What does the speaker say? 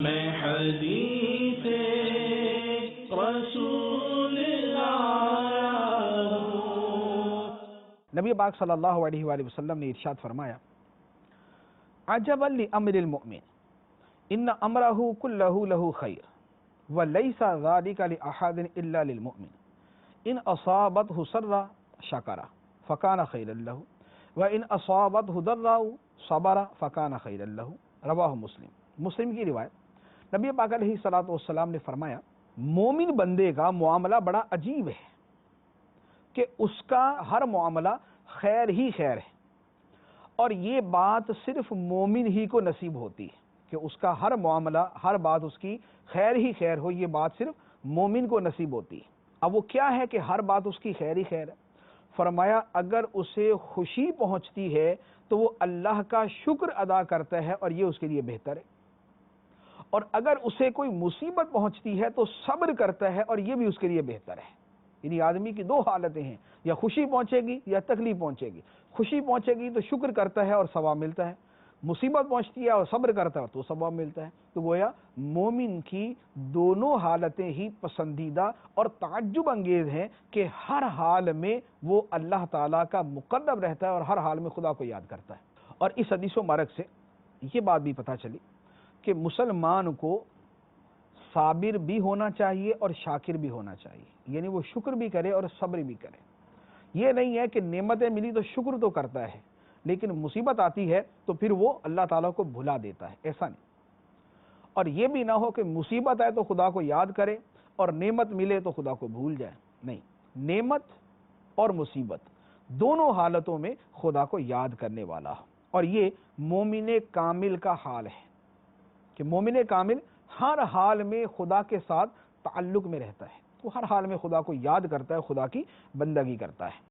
میں حدیث رسول نبی پاک صلی اللہ علیہ وآلہ وسلم نے ارشاد فرمایا، عجبا لامر المؤمن ان امرہ کلہ لہ خیر ولیس ذلک لاحد الا للمؤمن ان اصابته سرا شکر فکان خیرا لہ وان اصابته ضرا صبر فکان خیرا لہ، رواہ مسلم کی روایت۔ نبی پاک علیہ الصلوۃ والسلام نے فرمایا، مومن بندے کا معاملہ بڑا عجیب ہے کہ اس کا ہر معاملہ خیر ہی خیر ہے، اور یہ بات صرف مومن ہی کو نصیب ہوتی ہے کہ اس کا ہر معاملہ، ہر بات اس کی خیر ہی خیر ہو، یہ بات صرف مومن کو نصیب ہوتی ہے۔ اب وہ کیا ہے کہ ہر بات اس کی خیر ہی خیر ہے؟ فرمایا، اگر اسے خوشی پہنچتی ہے تو وہ اللہ کا شکر ادا کرتا ہے اور یہ اس کے لیے بہتر ہے، اور اگر اسے کوئی مصیبت پہنچتی ہے تو صبر کرتا ہے اور یہ بھی اس کے لیے بہتر ہے۔ یعنی آدمی کی دو حالتیں ہیں، یا خوشی پہنچے گی یا تکلیف پہنچے گی۔ خوشی پہنچے گی تو شکر کرتا ہے اور ثواب ملتا ہے، مصیبت پہنچتی ہے اور صبر کرتا ہے تو ثواب ملتا ہے۔ تو گویا مومن کی دونوں حالتیں ہی پسندیدہ اور تعجب انگیز ہیں کہ ہر حال میں وہ اللہ تعالیٰ کا مقرب رہتا ہے اور ہر حال میں خدا کو یاد کرتا ہے۔ اور اس حدیث مبارک سے یہ بات بھی پتہ چلی کہ مسلمان کو صابر بھی ہونا چاہیے اور شاکر بھی ہونا چاہیے، یعنی وہ شکر بھی کرے اور صبر بھی کرے۔ یہ نہیں ہے کہ نعمتیں ملی تو شکر تو کرتا ہے، لیکن مصیبت آتی ہے تو پھر وہ اللہ تعالیٰ کو بھلا دیتا ہے، ایسا نہیں۔ اور یہ بھی نہ ہو کہ مصیبت آئے تو خدا کو یاد کرے اور نعمت ملے تو خدا کو بھول جائے، نہیں، نعمت اور مصیبت دونوں حالتوں میں خدا کو یاد کرنے والا، اور یہ مومن کامل کا حال ہے کہ مومن کامل ہر حال میں خدا کے ساتھ تعلق میں رہتا ہے، وہ ہر حال میں خدا کو یاد کرتا ہے، خدا کی بندگی کرتا ہے۔